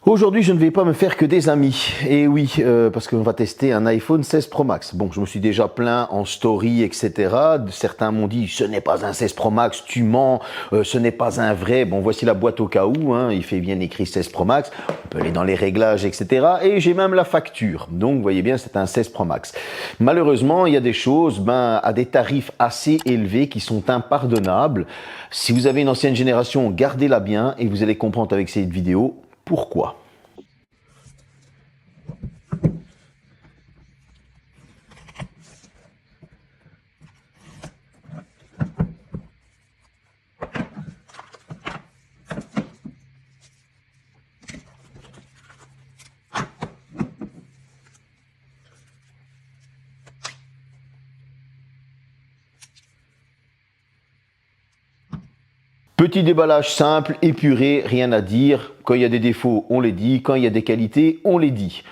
Aujourd'hui, je ne vais pas me faire que des amis. Et oui, parce qu'on va tester un iPhone 16 Pro Max. Bon, je me suis déjà plaint en story, etc. Certains m'ont dit, ce n'est pas un 16 Pro Max, tu mens, ce n'est pas un vrai. Bon, voici la boîte au cas où, hein, il fait bien écrit 16 Pro Max. On peut aller dans les réglages, etc. Et j'ai même la facture. Donc, vous voyez bien, c'est un 16 Pro Max. Malheureusement, il y a des choses, à des tarifs assez élevés qui sont impardonnables. Si vous avez une ancienne génération, gardez-la bien et vous allez comprendre avec cette vidéo pourquoi. Petit déballage simple, épuré, rien à dire. Quand il y a des défauts, on les dit. Quand il y a des qualités, on les dit.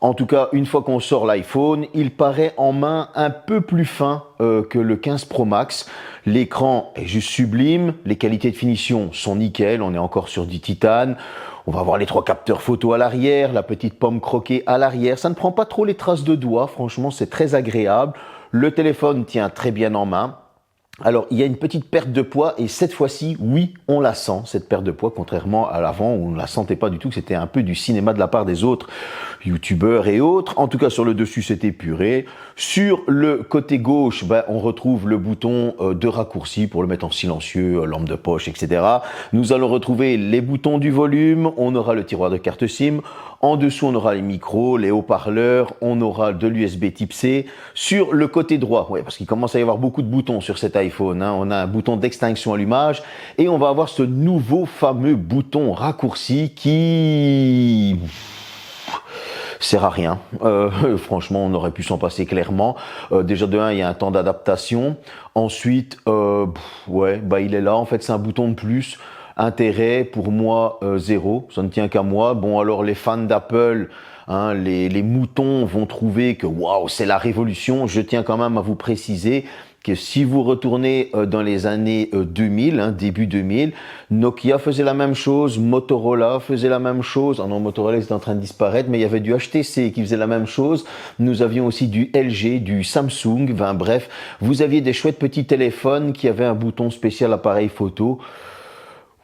En tout cas, une fois qu'on sort l'iPhone, il paraît en main un peu plus fin que le 15 Pro Max. L'écran est juste sublime. Les qualités de finition sont nickel. On est encore sur du titane. On va avoir les 3 capteurs photo à l'arrière, la petite pomme croquée à l'arrière. Ça ne prend pas trop les traces de doigts. Franchement, c'est très agréable. Le téléphone tient très bien en main. Alors, il y a une petite perte de poids et cette fois-ci, oui, on la sent, cette perte de poids, contrairement à l'avant où on ne la sentait pas du tout, que c'était un peu du cinéma de la part des autres youtubeurs et autres. En tout cas, sur le dessus, c'est épuré. Sur le côté gauche, on retrouve le bouton de raccourci pour le mettre en silencieux, lampe de poche, etc. Nous allons retrouver les boutons du volume, on aura le tiroir de carte SIM. En dessous, on aura les micros, les haut-parleurs, on aura de l'USB type C. Sur le côté droit, ouais, parce qu'il commence à y avoir beaucoup de boutons sur cet iPhone, hein. On a un bouton d'extinction allumage et on va avoir ce nouveau fameux bouton raccourci qui sert à rien. Franchement, on aurait pu s'en passer clairement. Déjà de 1, il y a un temps d'adaptation. Ensuite, il est là. En fait, c'est un bouton de plus. Intérêt pour moi zéro, ça ne tient qu'à moi. Bon, alors les fans d'Apple, hein, les moutons vont trouver que waouh, c'est la révolution. Je tiens quand même à vous préciser que si vous retournez dans les années 2000, hein, début 2000, Nokia faisait la même chose, Motorola faisait la même chose. Ah non, Motorola est en train de disparaître, mais il y avait du HTC qui faisait la même chose. Nous avions aussi du LG, du Samsung. Enfin bref, vous aviez des chouettes petits téléphones qui avaient un bouton spécial appareil photo.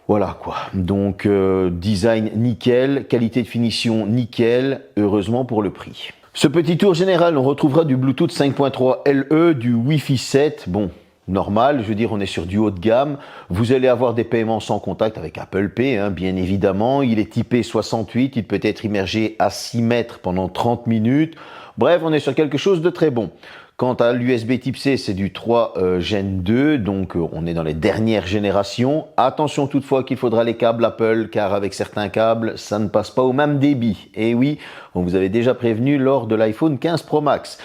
Voilà quoi, donc design nickel, qualité de finition nickel, heureusement pour le prix. Ce petit tour général, on retrouvera du Bluetooth 5.3 LE, du Wi-Fi 7, bon, normal, je veux dire on est sur du haut de gamme. Vous allez avoir des paiements sans contact avec Apple Pay, hein, bien évidemment. Il est typé 68, il peut être immergé à 6 mètres pendant 30 minutes. Bref, on est sur quelque chose de très bon. Quant à l'USB type C, c'est du 3 Gen 2, donc on est dans les dernières générations. Attention toutefois qu'il faudra les câbles Apple, car avec certains câbles, ça ne passe pas au même débit. Et oui, on vous avait déjà prévenu lors de l'iPhone 15 Pro Max.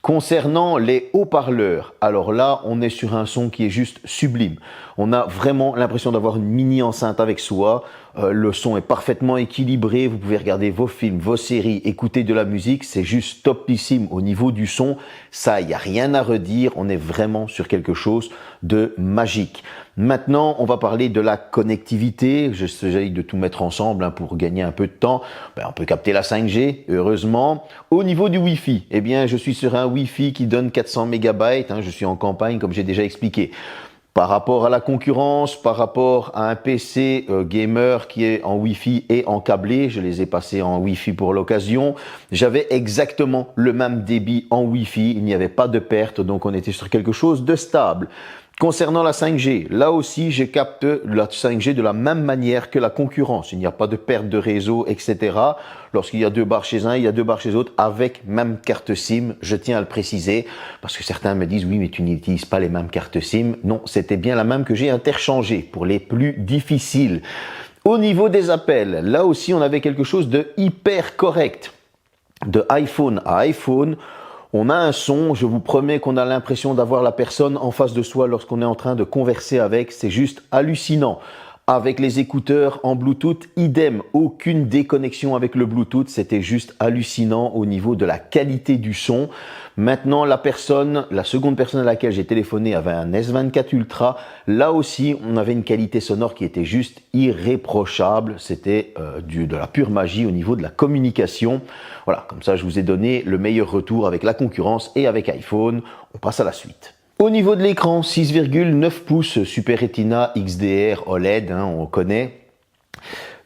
Concernant les haut-parleurs, alors là, on est sur un son qui est juste sublime. On a vraiment l'impression d'avoir une mini enceinte avec soi. Le son est parfaitement équilibré. Vous pouvez regarder vos films, vos séries, écouter de la musique. C'est juste topissime au niveau du son. Ça, il n'y a rien à redire. On est vraiment sur quelque chose de magique. Maintenant, on va parler de la connectivité. J'essaye de tout mettre ensemble hein, pour gagner un peu de temps. On peut capter la 5G, heureusement. Au niveau du Wi-Fi, eh bien, je suis sur un Wi-Fi qui donne 400 MB. Hein, je suis en campagne, comme j'ai déjà expliqué. Par rapport à la concurrence, par rapport à un PC gamer qui est en Wi-Fi et en câblé, je les ai passés en Wi-Fi pour l'occasion, j'avais exactement le même débit en Wi-Fi, il n'y avait pas de perte, donc on était sur quelque chose de stable. Concernant la 5G, là aussi, je capte la 5G de la même manière que la concurrence. Il n'y a pas de perte de réseau, etc. Lorsqu'il y a 2 barres chez un, il y a 2 barres chez l'autre avec même carte SIM. Je tiens à le préciser parce que certains me disent « Oui, mais tu n'utilises pas les mêmes cartes SIM. » Non, c'était bien la même que j'ai interchangée pour les plus difficiles. Au niveau des appels, là aussi, on avait quelque chose de hyper correct. De iPhone à iPhone, on a un son, je vous promets qu'on a l'impression d'avoir la personne en face de soi lorsqu'on est en train de converser avec, c'est juste hallucinant. Avec les écouteurs en Bluetooth, idem, aucune déconnexion avec le Bluetooth, c'était juste hallucinant au niveau de la qualité du son. Maintenant, la seconde personne à laquelle j'ai téléphoné avait un S24 Ultra. Là aussi, on avait une qualité sonore qui était juste irréprochable. C'était de la pure magie au niveau de la communication. Voilà, comme ça, je vous ai donné le meilleur retour avec la concurrence et avec iPhone. On passe à la suite. Au niveau de l'écran, 6,9 pouces Super Retina XDR OLED, on connaît.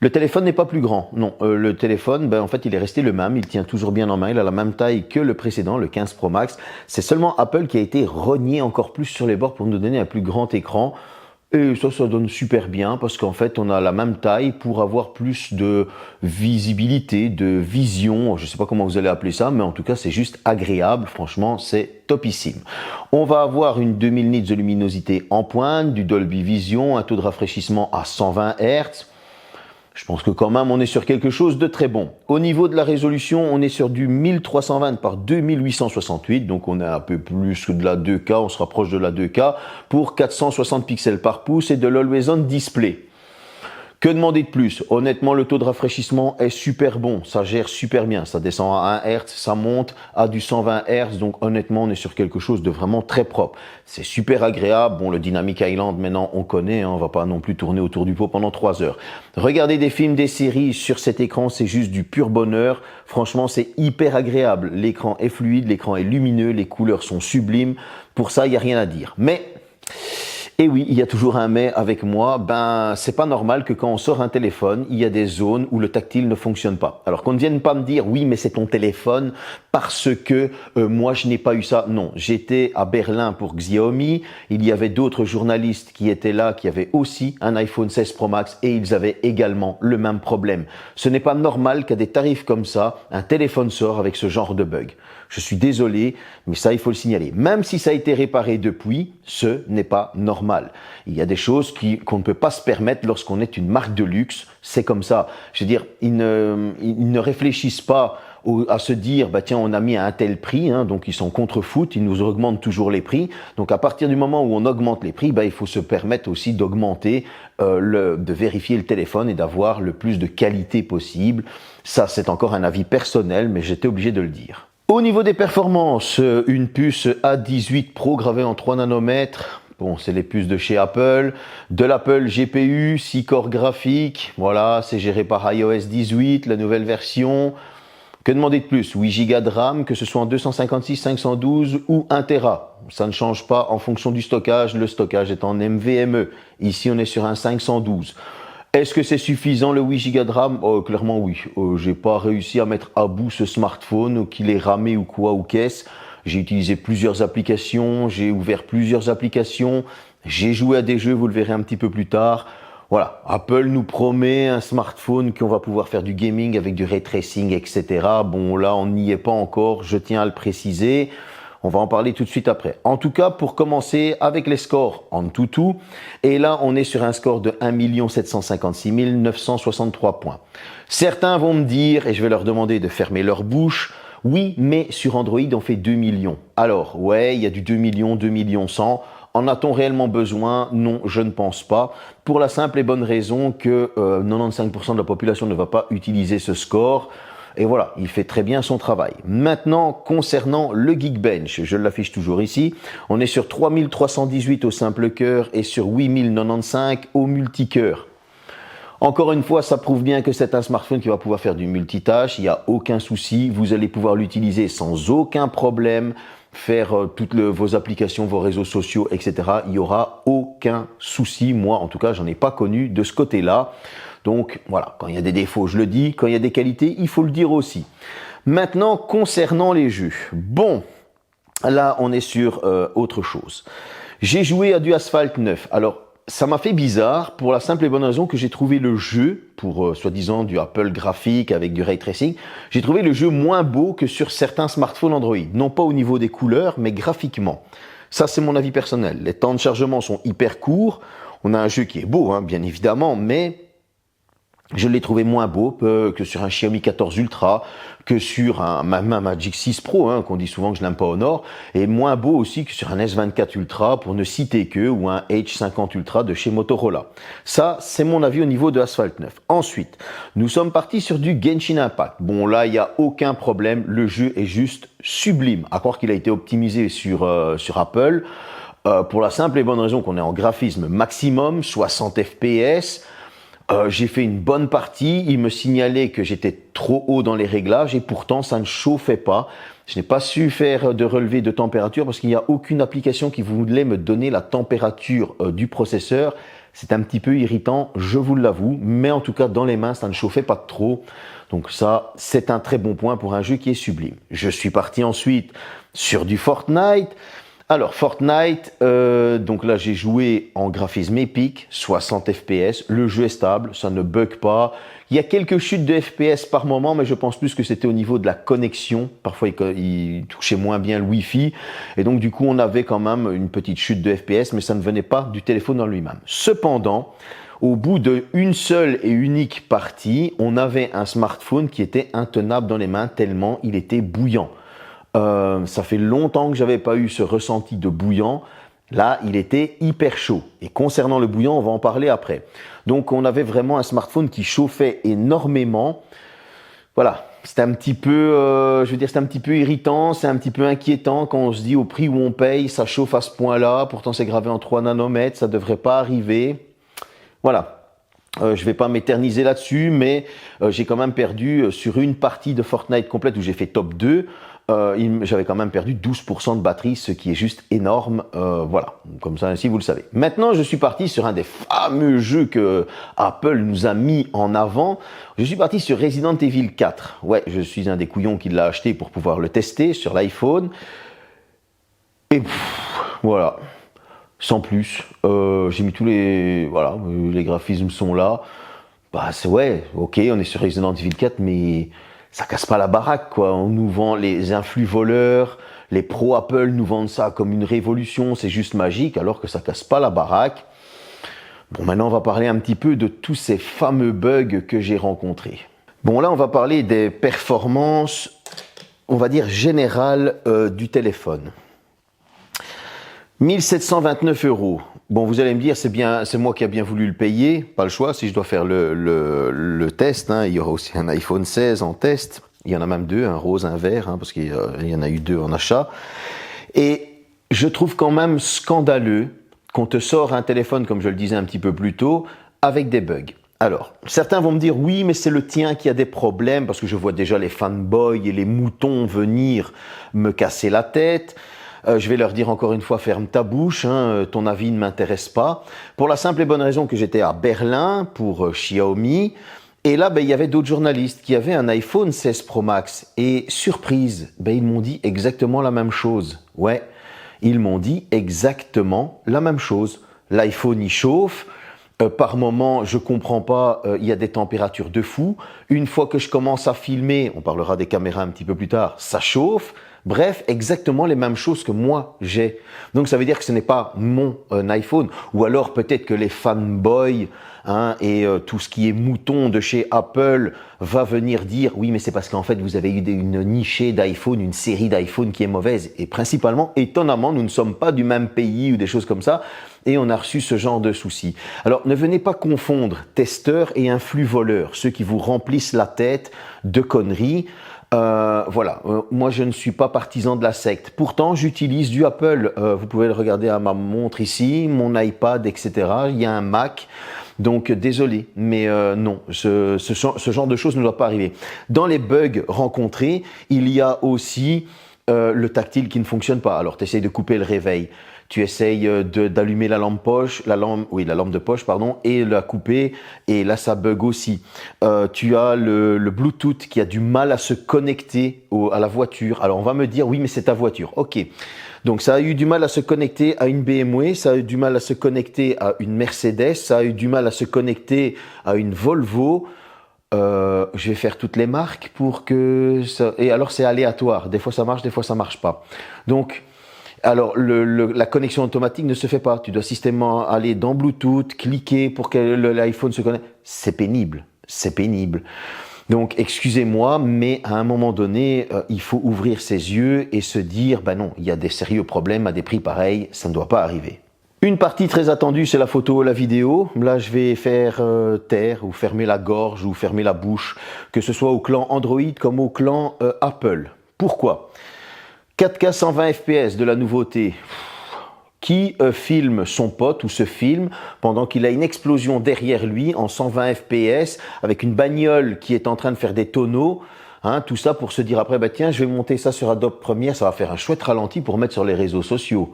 Le téléphone n'est pas plus grand, non. Le téléphone, en fait, il est resté le même. Il tient toujours bien en main. Il a la même taille que le précédent, le 15 Pro Max. C'est seulement Apple qui a été rogné encore plus sur les bords pour nous donner un plus grand écran. Et ça donne super bien parce qu'en fait, on a la même taille pour avoir plus de visibilité, de vision. Je ne sais pas comment vous allez appeler ça, mais en tout cas, c'est juste agréable. Franchement, c'est topissime. On va avoir une 2000 nits de luminosité en pointe, du Dolby Vision, un taux de rafraîchissement à 120 Hz. Je pense que quand même on est sur quelque chose de très bon. Au niveau de la résolution, on est sur du 1320 par 2868, donc on est un peu plus que de la 2K, on se rapproche de la 2K pour 460 pixels par pouce et de l'Always On Display. Que demander de plus? Honnêtement, le taux de rafraîchissement est super bon, ça gère super bien, ça descend à 1 Hz, ça monte à du 120 Hz, donc honnêtement, on est sur quelque chose de vraiment très propre. C'est super agréable, bon, le Dynamic Island, maintenant, on connaît, on va pas non plus tourner autour du pot pendant 3 heures. Regarder des films, des séries sur cet écran, c'est juste du pur bonheur. Franchement, c'est hyper agréable. L'écran est fluide, l'écran est lumineux, les couleurs sont sublimes. Pour ça, il n'y a rien à dire. Mais... et oui, il y a toujours un mais avec moi, c'est pas normal que quand on sort un téléphone, il y a des zones où le tactile ne fonctionne pas. Alors qu'on ne vienne pas me dire, oui, mais c'est ton téléphone parce que moi je n'ai pas eu ça. Non, j'étais à Berlin pour Xiaomi, il y avait d'autres journalistes qui étaient là, qui avaient aussi un iPhone 16 Pro Max et ils avaient également le même problème. Ce n'est pas normal qu'à des tarifs comme ça, un téléphone sort avec ce genre de bug. Je suis désolé, mais ça, il faut le signaler. Même si ça a été réparé depuis, ce n'est pas normal. Il y a des choses qu'on ne peut pas se permettre lorsqu'on est une marque de luxe. C'est comme ça. Je veux dire, ils ne réfléchissent pas à se dire, tiens, on a mis à un tel prix, donc ils sont contre-foot, ils nous augmentent toujours les prix. Donc à partir du moment où on augmente les prix, il faut se permettre aussi d'augmenter, de vérifier le téléphone et d'avoir le plus de qualité possible. Ça, c'est encore un avis personnel, mais j'étais obligé de le dire. Au niveau des performances, une puce A18 Pro gravée en 3 nanomètres. Bon, c'est les puces de chez Apple. De l'Apple GPU, 6 corps graphiques. Voilà, c'est géré par iOS 18, la nouvelle version. Que demander de plus? 8 Go de RAM, que ce soit en 256, 512 ou 1 Tera. Ça ne change pas en fonction du stockage. Le stockage est en NVMe. Ici, on est sur un 512. Est-ce que c'est suffisant le 8 Go de RAM? Clairement oui. J'ai pas réussi à mettre à bout ce smartphone, qu'il est ramé ou quoi ou qu'est-ce. J'ai utilisé plusieurs applications, j'ai ouvert plusieurs applications, j'ai joué à des jeux, vous le verrez un petit peu plus tard. Voilà, Apple nous promet un smartphone qu'on va pouvoir faire du gaming avec du ray tracing, etc. Bon là, on n'y est pas encore, je tiens à le préciser. On va en parler tout de suite après. En tout cas, pour commencer avec les scores en tout. Et là, on est sur un score de 1 756 963 points. Certains vont me dire, et je vais leur demander de fermer leur bouche, oui, mais sur Android, on fait 2 millions. Alors, ouais, il y a du 2 millions, 2 millions 100. En a-t-on réellement besoin? Non, je ne pense pas. Pour la simple et bonne raison que 95% de la population ne va pas utiliser ce score. Et voilà, il fait très bien son travail. Maintenant, concernant le Geekbench, je l'affiche toujours ici, on est sur 3318 au simple cœur et sur 8095 au multicœur. Encore une fois, ça prouve bien que c'est un smartphone qui va pouvoir faire du multitâche, il n'y a aucun souci, vous allez pouvoir l'utiliser sans aucun problème, faire toutes vos applications, vos réseaux sociaux, etc. Il n'y aura aucun souci, moi en tout cas, j'en ai pas connu de ce côté-là. Donc voilà, quand il y a des défauts, je le dis. Quand il y a des qualités, il faut le dire aussi. Maintenant, concernant les jeux. Bon, là, on est sur autre chose. J'ai joué à du Asphalt 9. Alors, ça m'a fait bizarre pour la simple et bonne raison que j'ai trouvé le jeu, pour soi-disant du Apple graphique avec du ray tracing, j'ai trouvé le jeu moins beau que sur certains smartphones Android. Non pas au niveau des couleurs, mais graphiquement. Ça, c'est mon avis personnel. Les temps de chargement sont hyper courts. On a un jeu qui est beau, bien évidemment, mais Je l'ai trouvé moins beau que sur un Xiaomi 14 Ultra, que sur même un Magic 6 Pro, hein, qu'on dit souvent que je n'aime pas au Nord, et moins beau aussi que sur un S24 Ultra, pour ne citer que, ou un H50 Ultra de chez Motorola. Ça, c'est mon avis au niveau de Asphalt 9. Ensuite, nous sommes partis sur du Genshin Impact. Bon, là, il n'y a aucun problème, le jeu est juste sublime. À croire qu'il a été optimisé sur Apple, pour la simple et bonne raison qu'on est en graphisme maximum, 60 FPS. J'ai fait une bonne partie, il me signalait que j'étais trop haut dans les réglages et pourtant ça ne chauffait pas. Je n'ai pas su faire de relevé de température parce qu'il n'y a aucune application qui voulait me donner la température du processeur. C'est un petit peu irritant, je vous l'avoue, mais en tout cas dans les mains ça ne chauffait pas trop. Donc ça, c'est un très bon point pour un jeu qui est sublime. Je suis parti ensuite sur du Fortnite. Alors Fortnite, donc là j'ai joué en graphisme épique, 60 FPS, le jeu est stable, ça ne bug pas. Il y a quelques chutes de FPS par moment, mais je pense plus que c'était au niveau de la connexion. Parfois il touchait moins bien le Wi-Fi, et donc du coup on avait quand même une petite chute de FPS, mais ça ne venait pas du téléphone en lui-même. Cependant, au bout d'une seule et unique partie, on avait un smartphone qui était intenable dans les mains tellement il était bouillant. Ça fait longtemps que j'avais pas eu ce ressenti de bouillant. Là, il était hyper chaud. Et concernant le bouillant, on va en parler après. Donc, on avait vraiment un smartphone qui chauffait énormément. Voilà, c'était un petit peu, c'était un petit peu irritant, c'est un petit peu inquiétant quand on se dit au prix où on paye, ça chauffe à ce point-là. Pourtant, c'est gravé en 3 nanomètres, ça devrait pas arriver. Voilà. Je vais pas m'éterniser là-dessus, mais j'ai quand même perdu sur une partie de Fortnite complète où j'ai fait top 2. J'avais quand même perdu 12% de batterie, ce qui est juste énorme. Voilà, comme ça ainsi vous le savez. Maintenant, je suis parti sur un des fameux jeux que Apple nous a mis en avant. Je suis parti sur Resident Evil 4. Ouais, je suis un des couillons qui l'a acheté pour pouvoir le tester sur l'iPhone. Et voilà, sans plus. J'ai mis tous les... Voilà, les graphismes sont là. Bah c'est ouais, ok, on est sur Resident Evil 4, mais ça casse pas la baraque, quoi. On nous vend les influx voleurs, les pros Apple nous vendent ça comme une révolution, c'est juste magique, alors que ça casse pas la baraque. Bon, maintenant, on va parler un petit peu de tous ces fameux bugs que j'ai rencontrés. Bon, là, on va parler des performances, on va dire, générales du téléphone. 1729 €. Bon, vous allez me dire, c'est moi qui a bien voulu le payer, pas le choix, si je dois faire le test, hein, il y aura aussi un iPhone 16 en test, il y en a même deux, un rose, un vert, hein, parce qu'il y en a eu deux en achat. Et je trouve quand même scandaleux qu'on te sort un téléphone, comme je le disais un petit peu plus tôt, avec des bugs. Alors, certains vont me dire, oui, mais c'est le tien qui a des problèmes, parce que je vois déjà les fanboys et les moutons venir me casser la tête. Je vais leur dire encore une fois, ferme ta bouche, hein, ton avis ne m'intéresse pas. Pour la simple et bonne raison que j'étais à Berlin pour Xiaomi. Et là, il y avait d'autres journalistes qui avaient un iPhone 16 Pro Max. Et surprise, ils m'ont dit exactement la même chose. Ouais, ils m'ont dit exactement la même chose. L'iPhone, il chauffe. Par moment, je comprends pas, il y a des températures de fou. Une fois que je commence à filmer, on parlera des caméras un petit peu plus tard, ça chauffe. Bref, exactement les mêmes choses que moi j'ai. Donc ça veut dire que ce n'est pas mon iPhone. Ou alors peut-être que les fanboys et tout ce qui est mouton de chez Apple va venir dire oui mais c'est parce qu'en fait vous avez eu une nichée d'iPhone, une série d'iPhone qui est mauvaise. Et principalement, étonnamment, nous ne sommes pas du même pays ou des choses comme ça. Et on a reçu ce genre de soucis. Alors ne venez pas confondre testeurs et influx voleurs, ceux qui vous remplissent la tête de conneries. Voilà, moi je ne suis pas partisan de la secte. Pourtant, j'utilise du Apple. Vous pouvez le regarder à ma montre ici, mon iPad, etc. Il y a un Mac. Donc désolé, mais non, ce genre de choses ne doit pas arriver. Dans les bugs rencontrés, il y a aussi le tactile qui ne fonctionne pas. Alors tu essayes de couper le réveil. Tu essayes d'allumer la lampe de poche, pardon, et la couper, et là ça bug aussi. Tu as le Bluetooth qui a du mal à se connecter à la voiture. Alors on va me dire, oui mais c'est ta voiture, ok. Donc ça a eu du mal à se connecter à une BMW, ça a eu du mal à se connecter à une Mercedes, ça a eu du mal à se connecter à une Volvo. Je vais faire toutes les marques pour que ça... Et alors c'est aléatoire, des fois ça marche, des fois ça marche pas. Donc... Alors, la connexion automatique ne se fait pas. Tu dois systématiquement aller dans Bluetooth, cliquer pour que l'iPhone se connecte. C'est pénible. c'est pénible. Donc, excusez-moi, mais à un moment donné, il faut ouvrir ses yeux et se dire, ben non, il y a des sérieux problèmes à des prix pareils, ça ne doit pas arriver. Une partie très attendue, c'est la photo et la vidéo. Là, je vais faire taire ou fermer la gorge ou fermer la bouche, que ce soit au clan Android comme au clan Apple. Pourquoi ? 4K 120 fps de la nouveauté. Qui filme son pote ou se filme pendant qu'il a une explosion derrière lui en 120 fps avec une bagnole qui est en train de faire des tonneaux, hein, tout ça pour se dire après, bah tiens, je vais monter ça sur Adobe Premiere, ça va faire un chouette ralenti pour mettre sur les réseaux sociaux.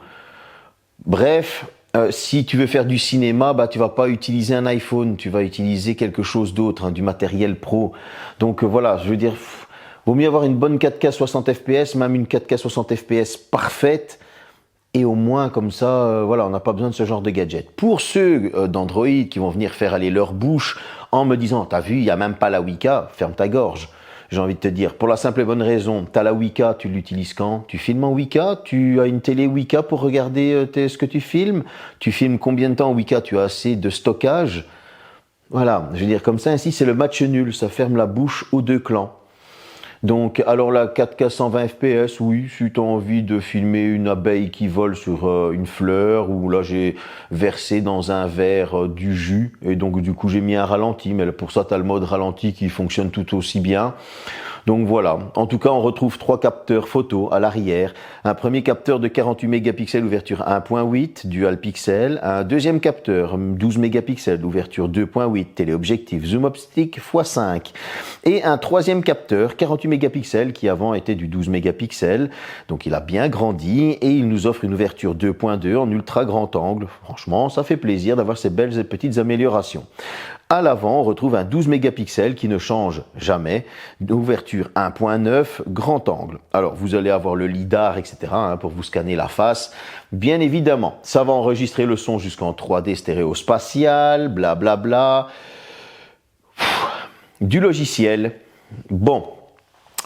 Bref, si tu veux faire du cinéma, bah tu vas pas utiliser un iPhone, tu vas utiliser quelque chose d'autre, hein, du matériel pro. Donc voilà, je veux dire, vaut mieux avoir une bonne 4K 60 fps, même une 4K 60 fps parfaite. Et au moins, comme ça, voilà, on n'a pas besoin de ce genre de gadget. Pour ceux d'Android qui vont venir faire aller leur bouche en me disant, t'as vu, il n'y a même pas la Weka, ferme ta gorge. J'ai envie de te dire, pour la simple et bonne raison, t'as la Weka, tu l'utilises quand ? Tu filmes en Weka ? Tu as une télé Weka pour regarder ce que tu filmes ? Tu filmes combien de temps en Weka ? Tu as assez de stockage ? Voilà, je veux dire, comme ça, ainsi, c'est le match nul, ça ferme la bouche aux deux clans. Donc, alors la 4K 120 fps, oui, si tu as envie de filmer une abeille qui vole sur une fleur, ou là j'ai versé dans un verre du jus, et donc du coup j'ai mis un ralenti, mais pour ça tu as le mode ralenti qui fonctionne tout aussi bien. Donc voilà, en tout cas on retrouve 3 capteurs photo à l'arrière, un premier capteur de 48 mégapixels ouverture 1.8 dual pixel, un deuxième capteur 12 mégapixels ouverture 2.8 téléobjectif zoom optique x5 et un troisième capteur 48 mégapixels qui avant était du 12 mégapixels, donc il a bien grandi et il nous offre une ouverture 2.2 en ultra grand angle. Franchement ça fait plaisir d'avoir ces belles et petites améliorations. À l'avant, on retrouve un 12 mégapixels qui ne change jamais, d'ouverture 1.9, grand angle. Alors, vous allez avoir le lidar, etc., hein, pour vous scanner la face. Bien évidemment, ça va enregistrer le son jusqu'en 3D stéréospatial, blablabla. Du logiciel. Bon.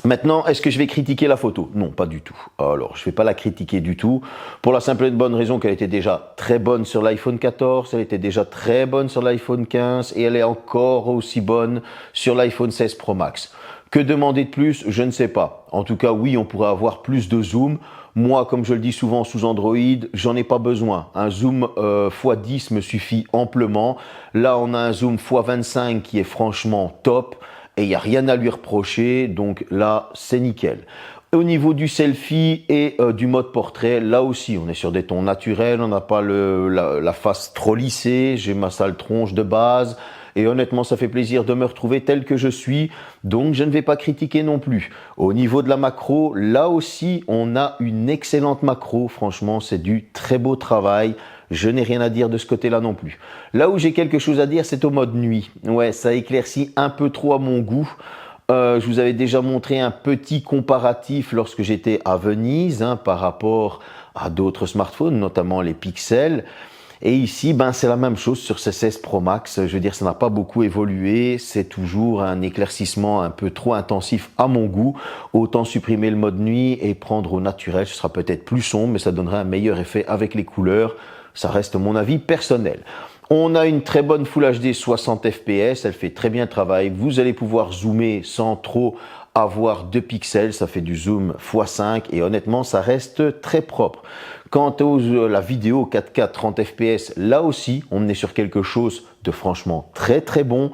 Maintenant, est-ce que je vais critiquer la photo ? Non, pas du tout. Alors, je ne vais pas la critiquer du tout, pour la simple et bonne raison qu'elle était déjà très bonne sur l'iPhone 14, elle était déjà très bonne sur l'iPhone 15, et elle est encore aussi bonne sur l'iPhone 16 Pro Max. Que demander de plus ? Je ne sais pas. En tout cas, oui, on pourrait avoir plus de zoom. Moi, comme je le dis souvent sous Android, j'en ai pas besoin. Un zoom x10 me suffit amplement. Là, on a un zoom x25 qui est franchement top. Et il n'y a rien à lui reprocher, donc là, c'est nickel. Au niveau du selfie et du mode portrait, là aussi, on est sur des tons naturels, on n'a pas la face trop lissée, j'ai ma sale tronche de base, et honnêtement, ça fait plaisir de me retrouver tel que je suis, donc je ne vais pas critiquer non plus. Au niveau de la macro, là aussi, on a une excellente macro, franchement, c'est du très beau travail. Je n'ai rien à dire de ce côté-là non plus. Là où j'ai quelque chose à dire, c'est au mode nuit. Ouais, ça éclaircit un peu trop à mon goût. Je vous avais déjà montré un petit comparatif lorsque j'étais à Venise, hein, par rapport à d'autres smartphones, notamment les Pixel. Et ici, ben, c'est la même chose sur ces 16 Pro Max. Je veux dire, ça n'a pas beaucoup évolué. C'est toujours un éclaircissement un peu trop intensif à mon goût. Autant supprimer le mode nuit et prendre au naturel. Ce sera peut-être plus sombre, mais ça donnerait un meilleur effet avec les couleurs. Ça reste mon avis personnel. On a une très bonne Full HD 60 fps, elle fait très bien le travail. Vous allez pouvoir zoomer sans trop avoir de pixels, ça fait du zoom x5 et honnêtement ça reste très propre. Quant à la vidéo 4K 30 fps, là aussi on est sur quelque chose de franchement très très bon.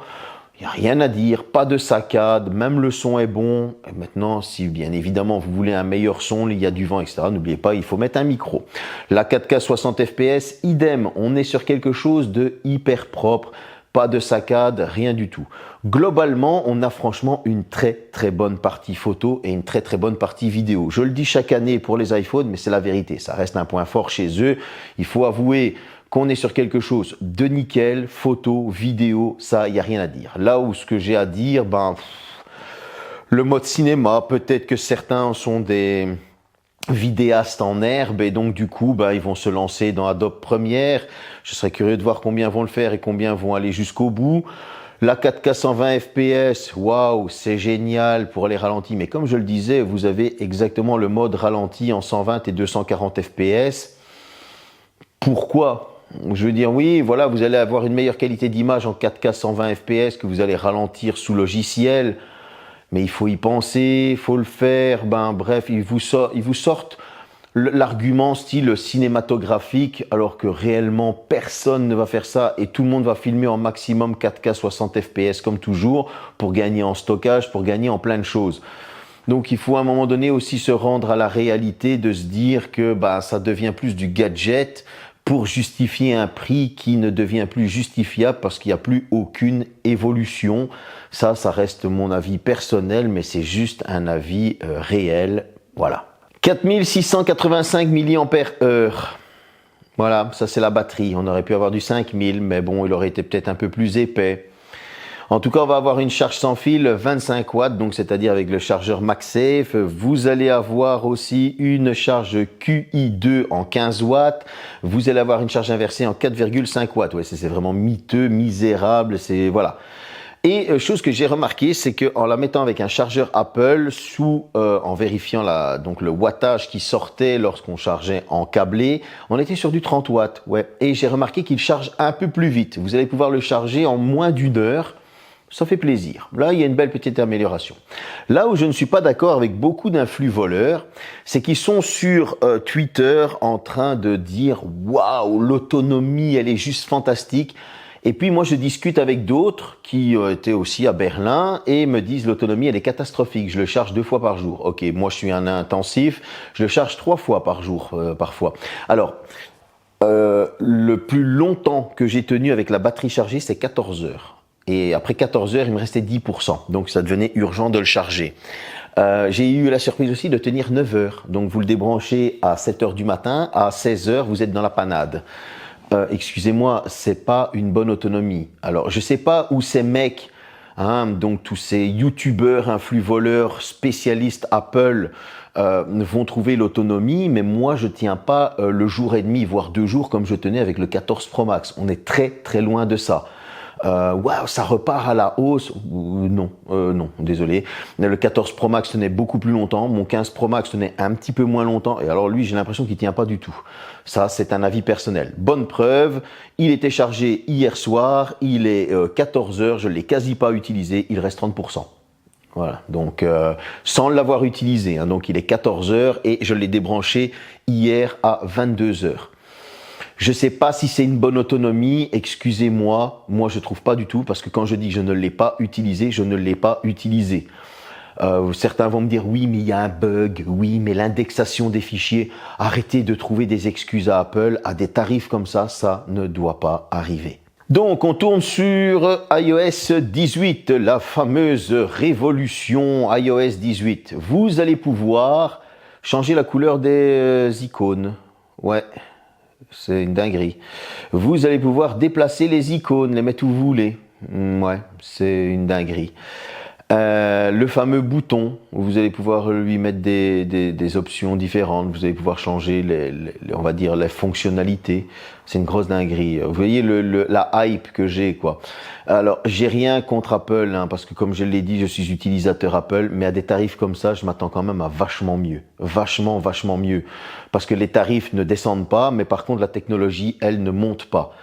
Il n'y a rien à dire, pas de saccade, même le son est bon. Et maintenant, si bien évidemment vous voulez un meilleur son, il y a du vent, etc., n'oubliez pas, il faut mettre un micro. La 4K 60 fps, idem, on est sur quelque chose de hyper propre, pas de saccade, rien du tout. Globalement, on a franchement une très très bonne partie photo et une très très bonne partie vidéo. Je le dis chaque année pour les iPhones, mais c'est la vérité, ça reste un point fort chez eux. Il faut avouer qu'on est sur quelque chose de nickel, photo, vidéo, ça, il n'y a rien à dire. Là où ce que j'ai à dire, le mode cinéma, peut-être que certains sont des vidéastes en herbe et donc du coup, ils vont se lancer dans Adobe Premiere. Je serais curieux de voir combien vont le faire et combien vont aller jusqu'au bout. La 4K 120 fps, waouh, c'est génial pour les ralentis. Mais comme je le disais, vous avez exactement le mode ralenti en 120 et 240 fps. Pourquoi ? Je veux dire, oui, voilà, vous allez avoir une meilleure qualité d'image en 4K 120 fps que vous allez ralentir sous logiciel. Mais il faut y penser, il faut le faire. Ben bref, ils vous sortent l'argument style cinématographique, alors que réellement personne ne va faire ça et tout le monde va filmer en maximum 4K 60 fps comme toujours pour gagner en stockage, pour gagner en plein de choses. Donc il faut à un moment donné aussi se rendre à la réalité de se dire que bah, ça devient plus du gadget pour justifier un prix qui ne devient plus justifiable parce qu'il n'y a plus aucune évolution. Ça reste mon avis personnel, mais c'est juste un avis réel. Voilà. 4685 mAh. Voilà, ça c'est la batterie. On aurait pu avoir du 5000, mais bon, il aurait été peut-être un peu plus épais. En tout cas, on va avoir une charge sans fil 25 watts, donc c'est-à-dire avec le chargeur MagSafe. Vous allez avoir aussi une charge QI2 en 15 watts. Vous allez avoir une charge inversée en 4,5 watts. Ouais, c'est vraiment miteux, misérable, c'est voilà. Et chose que j'ai remarqué, c'est qu'en la mettant avec un chargeur Apple, en vérifiant donc le wattage qui sortait lorsqu'on chargeait en câblé, on était sur du 30 watts. Ouais. Et j'ai remarqué qu'il charge un peu plus vite. Vous allez pouvoir le charger en moins d'1 heure. Ça fait plaisir. Là, il y a une belle petite amélioration. Là où je ne suis pas d'accord avec beaucoup d'influx voleurs, c'est qu'ils sont sur Twitter en train de dire « Waouh, l'autonomie, elle est juste fantastique ». Et puis moi, je discute avec d'autres qui étaient aussi à Berlin et me disent l'autonomie, elle est catastrophique. Je le charge 2 fois par jour. Ok, moi, je suis un intensif. Je le charge 3 fois par jour parfois. Alors, le plus longtemps que j'ai tenu avec la batterie chargée, c'est 14 heures. Et après 14 heures, il me restait 10%. Donc, ça devenait urgent de le charger. J'ai eu la surprise aussi de tenir 9 heures. Donc, vous le débranchez à 7 heures du matin. À 16 heures, vous êtes dans la panade. Excusez-moi, c'est pas une bonne autonomie. Alors, je sais pas où ces mecs, donc tous ces youtubeurs, influx voleurs, spécialistes Apple, vont trouver l'autonomie, mais moi, je tiens pas le jour et demi, voire 2 jours comme je tenais avec le 14 Pro Max. On est très, très loin de ça. Waouh, ça repart à la hausse. Non, désolé. Le 14 Pro Max tenait beaucoup plus longtemps. Mon 15 Pro Max tenait un petit peu moins longtemps. Et alors lui, j'ai l'impression qu'il tient pas du tout. Ça, c'est un avis personnel. Bonne preuve, il était chargé hier soir. Il est 14 heures. Je l'ai quasi pas utilisé. Il reste 30%. Voilà, donc sans l'avoir utilisé. Donc il est 14 heures et je l'ai débranché hier à 22 heures. Je sais pas si c'est une bonne autonomie, excusez-moi, moi je trouve pas du tout, parce que quand je dis que je ne l'ai pas utilisé, je ne l'ai pas utilisé. Certains vont me dire oui mais il y a un bug, oui mais l'indexation des fichiers, arrêtez de trouver des excuses à Apple, à des tarifs comme ça ne doit pas arriver. Donc on tourne sur iOS 18, la fameuse révolution iOS 18. Vous allez pouvoir changer la couleur des icônes, ouais. C'est une dinguerie. Vous allez pouvoir déplacer les icônes, les mettre où vous voulez. Ouais, c'est une dinguerie. Le fameux bouton, où vous allez pouvoir lui mettre des options différentes. Vous allez pouvoir changer on va dire les fonctionnalités. C'est une grosse dinguerie. Vous voyez la hype que j'ai, quoi. Alors, j'ai rien contre Apple, parce que comme je l'ai dit, je suis utilisateur Apple, mais à des tarifs comme ça, je m'attends quand même à vachement mieux. Vachement mieux. Parce que les tarifs ne descendent pas, mais par contre, la technologie, elle ne monte pas.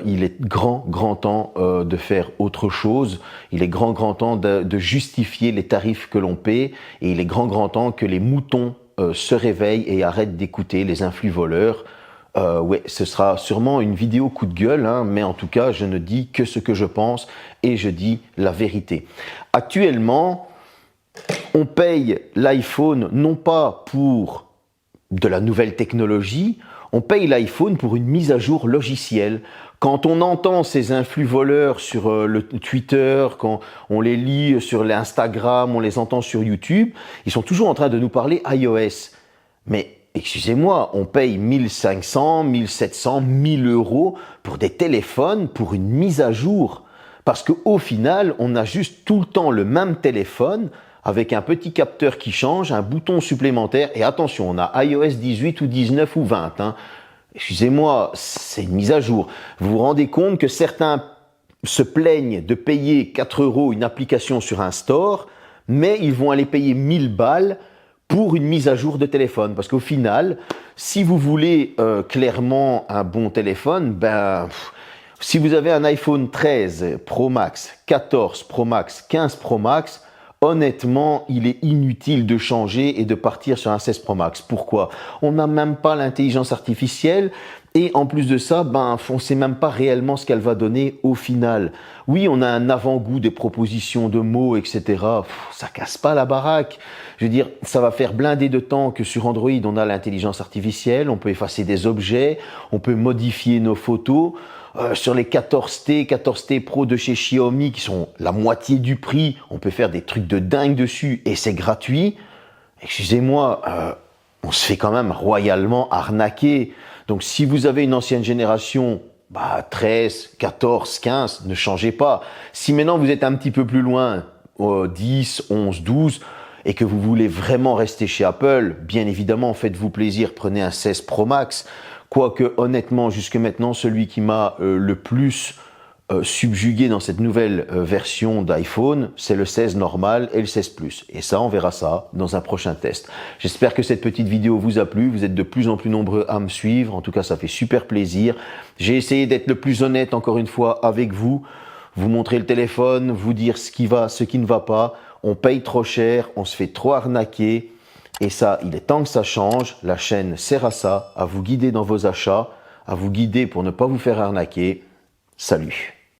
Il est grand temps de faire autre chose. Il est grand temps de justifier les tarifs que l'on paie. Et il est grand temps que les moutons se réveillent et arrêtent d'écouter les influx voleurs. Ouais, ce sera sûrement une vidéo coup de gueule, mais en tout cas, je ne dis que ce que je pense et je dis la vérité. Actuellement, on paye l'iPhone non pas pour de la nouvelle technologie, on paye l'iPhone pour une mise à jour logicielle. Quand on entend ces influx voleurs sur le Twitter, quand on les lit sur l'Instagram, on les entend sur YouTube, ils sont toujours en train de nous parler iOS. Mais excusez-moi, on paye 1500, 1700, 1000 euros pour des téléphones pour une mise à jour. Parce qu'au final, on a juste tout le temps le même téléphone avec un petit capteur qui change, un bouton supplémentaire. Et attention, on a iOS 18 ou 19 ou 20. Excusez-moi, c'est une mise à jour. Vous vous rendez compte que certains se plaignent de payer 4 euros une application sur un store, mais ils vont aller payer 1000 balles pour une mise à jour de téléphone. Parce qu'au final, si vous voulez clairement un bon téléphone, si vous avez un iPhone 13 Pro Max, 14 Pro Max, 15 Pro Max, honnêtement, il est inutile de changer et de partir sur un 16 Pro Max. Pourquoi? On n'a même pas l'intelligence artificielle et en plus de ça, on ne sait même pas réellement ce qu'elle va donner au final. Oui, on a un avant-goût des propositions de mots, etc. Ça casse pas la baraque. Je veux dire, ça va faire blinder de temps que sur Android, on a l'intelligence artificielle, on peut effacer des objets, on peut modifier nos photos. Sur les 14T, 14T Pro de chez Xiaomi qui sont la moitié du prix, on peut faire des trucs de dingue dessus et c'est gratuit. Excusez-moi, on se fait quand même royalement arnaquer. Donc si vous avez une ancienne génération, 13, 14, 15, ne changez pas. Si maintenant vous êtes un petit peu plus loin, 10, 11, 12, et que vous voulez vraiment rester chez Apple, bien évidemment, faites-vous plaisir, prenez un 16 Pro Max. Quoique, honnêtement, jusque maintenant, celui qui m'a le plus subjugué dans cette nouvelle version d'iPhone, c'est le 16 normal et le 16 Plus. Et ça, on verra ça dans un prochain test. J'espère que cette petite vidéo vous a plu. Vous êtes de plus en plus nombreux à me suivre. En tout cas, ça fait super plaisir. J'ai essayé d'être le plus honnête, encore une fois, avec vous. Vous montrer le téléphone, vous dire ce qui va, ce qui ne va pas. On paye trop cher, on se fait trop arnaquer. Et ça, il est temps que ça change. La chaîne sert à ça, à vous guider dans vos achats, à vous guider pour ne pas vous faire arnaquer. Salut!